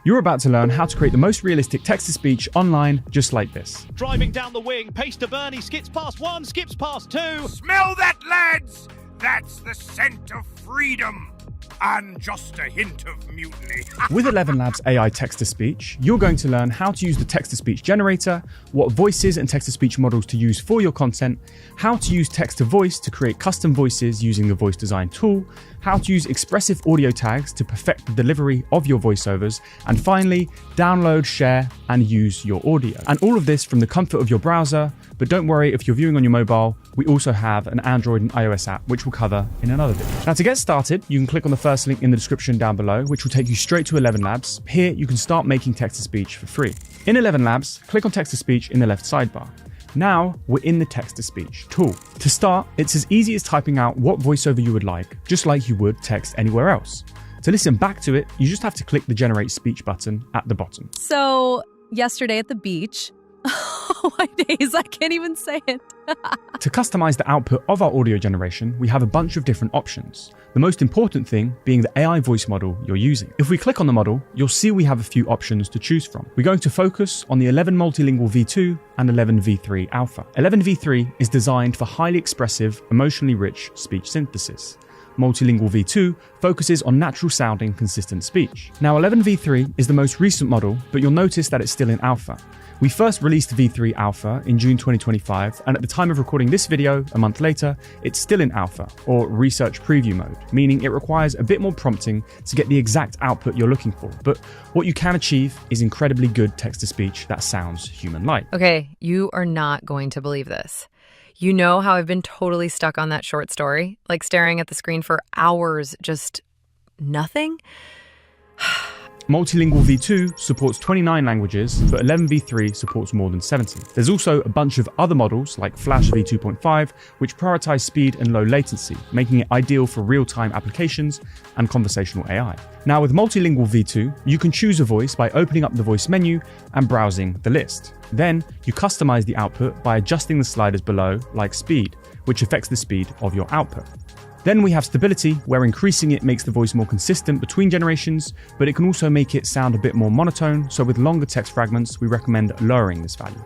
You're about to learn how to create the most realistic text-to-speech online just like this. Driving down the wing, pace to Bernie, skips past one, skips past two. Smell that, lads! That's the scent of freedom. And just a hint of mutiny. With ElevenLabs AI text-to-speech, you're going to learn how to use the text-to-speech generator, what voices and text-to-speech models to use for your content, how to use text-to-voice to create custom voices using the voice design tool, how to use expressive audio tags to perfect the delivery of your voiceovers, and finally, download, share, and use your audio. And all of this from the comfort of your browser, but don't worry if you're viewing on your mobile, we also have an Android and iOS app, which we'll cover in another video. Now to get started, you can click on the first link in the description down below, which will take you straight to ElevenLabs. Here, you can start making text-to-speech for free. In ElevenLabs, click on text-to-speech in the left sidebar. Now, we're in the text-to-speech tool. To start, it's as easy as typing out what voiceover you would like, just like you would text anywhere else. To listen back to it, you just have to click the Generate Speech button at the bottom. So, yesterday at the beach, oh my days, I can't even say it. To customize the output of our audio generation, we have a bunch of different options. The most important thing being the AI voice model you're using. If we click on the model, you'll see we have a few options to choose from. We're going to focus on the 11 Multilingual V2 and 11 V3 Alpha. 11 V3 is designed for highly expressive, emotionally rich speech synthesis. Multilingual V2 focuses on natural sounding, consistent speech. Now 11 V3 is the most recent model, but you'll notice that it's still in alpha. We first released V3 Alpha in June 2025, and at the time of recording this video, a month later, it's still in alpha, or research preview mode, meaning it requires a bit more prompting to get the exact output you're looking for. But what you can achieve is incredibly good text-to-speech that sounds human-like. Okay, you are not going to believe this. You know how I've been totally stuck on that short story? Like staring at the screen for hours, just nothing? Multilingual V2 supports 29 languages, but 11 V3 supports more than 70. There's also a bunch of other models like Flash V2.5, which prioritize speed and low latency, making it ideal for real-time applications and conversational AI. Now with Multilingual V2, you can choose a voice by opening up the voice menu and browsing the list. Then you customize the output by adjusting the sliders below, like speed, which affects the speed of your output. Then we have stability, where increasing it makes the voice more consistent between generations, but it can also make it sound a bit more monotone, so with longer text fragments, we recommend lowering this value.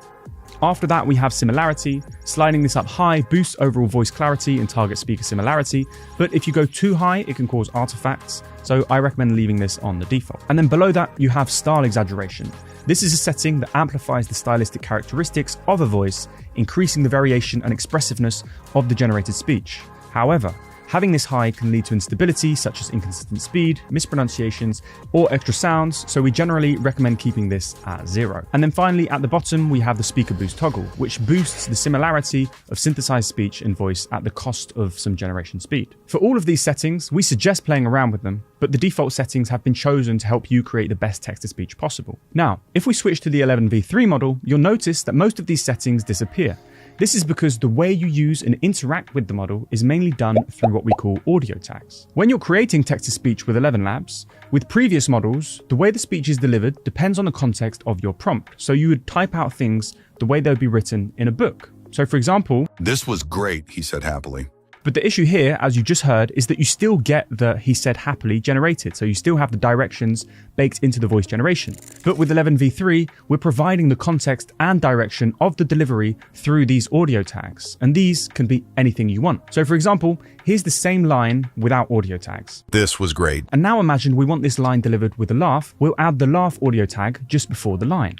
After that, we have similarity. Sliding this up high boosts overall voice clarity and target speaker similarity, but if you go too high, it can cause artifacts, so I recommend leaving this on the default. And then below that, you have style exaggeration. This is a setting that amplifies the stylistic characteristics of a voice, increasing the variation and expressiveness of the generated speech. However, having this high can lead to instability such as inconsistent speed, mispronunciations, or extra sounds, so we generally recommend keeping this at 0. And then finally, at the bottom, we have the speaker boost toggle, which boosts the similarity of synthesized speech and voice at the cost of some generation speed. For all of these settings, we suggest playing around with them, but the default settings have been chosen to help you create the best text-to-speech possible. Now, if we switch to the 11 V3 model, you'll notice that most of these settings disappear. This is because the way you use and interact with the model is mainly done through what we call audio tags. When you're creating text-to-speech with ElevenLabs, with previous models, the way the speech is delivered depends on the context of your prompt. So you would type out things the way they would be written in a book. So for example, "This was great," he said happily. But the issue here, as you just heard, is that you still get the "he said happily" generated, so you still have the directions baked into the voice generation. But with 11 V3, we're providing the context and direction of the delivery through these audio tags, and these can be anything you want. So for example, here's the same line without audio tags. "This was great." And now imagine we want this line delivered with a laugh. We'll add the laugh audio tag just before the line.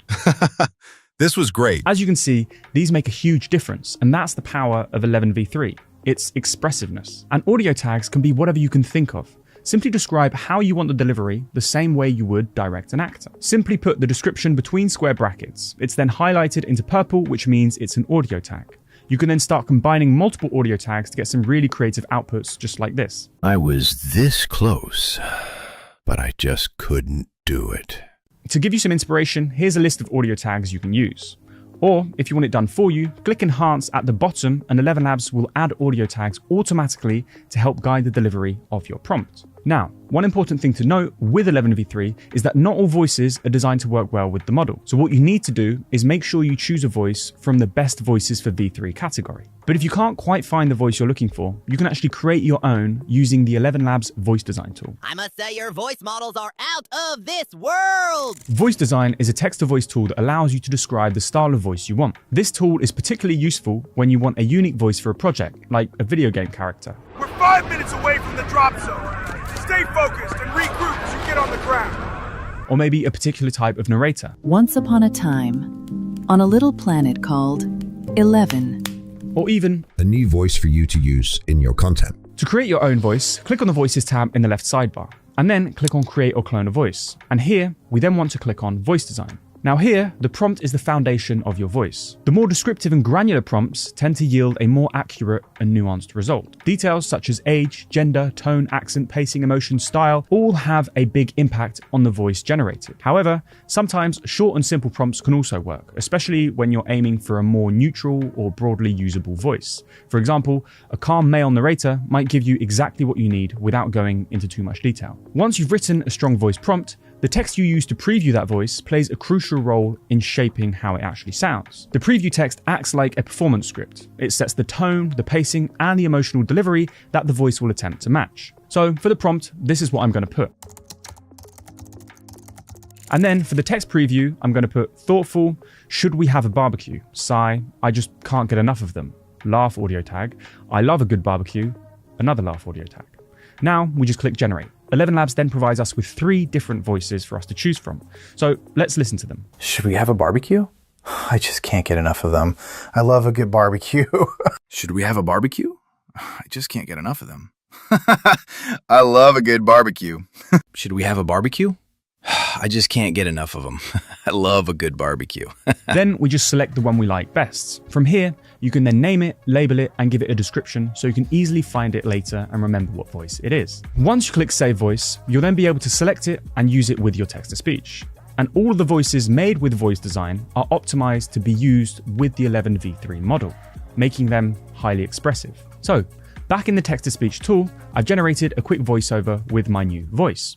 "This was great." As you can see, these make a huge difference, and that's the power of 11 V3. It's expressiveness. And audio tags can be whatever you can think of. Simply describe how you want the delivery the same way you would direct an actor. Simply put the description between square brackets. It's then highlighted into purple, which means it's an audio tag. You can then start combining multiple audio tags to get some really creative outputs just like this. "I was this close, but I just couldn't do it." To give you some inspiration, here's a list of audio tags you can use. Or, if you want it done for you, click Enhance at the bottom and ElevenLabs will add audio tags automatically to help guide the delivery of your prompt. Now, one important thing to note with 11v3 is that not all voices are designed to work well with the model. So what you need to do is make sure you choose a voice from the best voices for v3 category. But if you can't quite find the voice you're looking for, you can actually create your own using the ElevenLabs voice design tool. I must say your voice models are out of this world! Voice design is a text-to-voice tool that allows you to describe the style of voice you want. This tool is particularly useful when you want a unique voice for a project, like a video game character. We're 5 minutes away from the drop zone. Stay focused and regroup as you get on the ground. Or maybe a particular type of narrator. Once upon a time, on a little planet called 11. Or even A new voice for you to use in your content. to create your own voice, click on the Voices tab in the left sidebar, and then click on Create or Clone a Voice. And here, we then want to click on Voice Design. Now here, the prompt is the foundation of your voice. The more descriptive and granular prompts tend to yield a more accurate and nuanced result. Details such as age, gender, tone, accent, pacing, emotion, style, all have a big impact on the voice generated. However, sometimes short and simple prompts can also work, especially when you're aiming for a more neutral or broadly usable voice. For example, a calm male narrator might give you exactly what you need without going into too much detail. Once you've written a strong voice prompt, the text you use to preview that voice plays a crucial role in shaping how it actually sounds. The preview text acts like a performance script. It sets the tone, the pacing, and the emotional delivery that the voice will attempt to match. So for the prompt, this is what I'm going to put. And then for the text preview, I'm going to put thoughtful, should we have a barbecue? Sigh, I just can't get enough of them. Laugh audio tag, I love a good barbecue. Another laugh audio tag. Now we just click generate. ElevenLabs then provides us with 3 different voices for us to choose from. So let's listen to them. Should we have a barbecue? I just can't get enough of them. I love a good barbecue. Should we have a barbecue? I just can't get enough of them. I love a good barbecue. Should we have a barbecue? I just can't get enough of them. I love a good barbecue. Then we just select the one we like best. From here, you can then name it, label it, and give it a description so you can easily find it later and remember what voice it is. Once you click Save Voice, you'll then be able to select it and use it with your text-to-speech. And all of the voices made with voice design are optimized to be used with the 11v3 model, making them highly expressive. So, back in the text-to-speech tool, I've generated a quick voiceover with my new voice.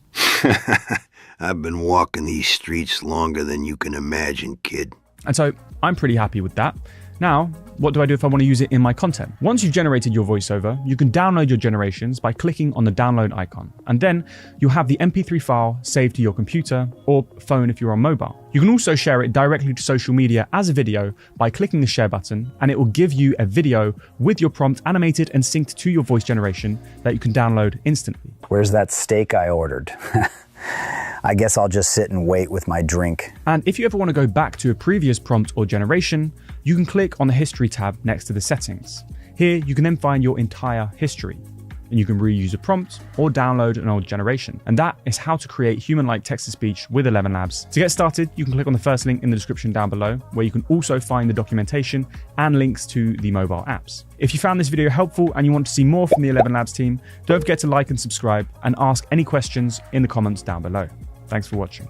I've been walking these streets longer than you can imagine, kid. And so I'm pretty happy with that. Now, what do I do if I want to use it in my content? Once you've generated your voiceover, you can download your generations by clicking on the download icon. And then you'll have the MP3 file saved to your computer or phone if you're on mobile. You can also share it directly to social media as a video by clicking the share button, and it will give you a video with your prompt animated and synced to your voice generation that you can download instantly. Where's that steak I ordered? I guess I'll just sit and wait with my drink. And if you ever want to go back to a previous prompt or generation, you can click on the History tab next to the settings. Here, you can then find your entire history, and you can reuse a prompt or download an old generation. And that is how to create human-like text-to-speech with ElevenLabs. To get started, you can click on the first link in the description down below, where you can also find the documentation and links to the mobile apps. If you found this video helpful and you want to see more from the ElevenLabs team, don't forget to like and subscribe and ask any questions in the comments down below. Thanks for watching.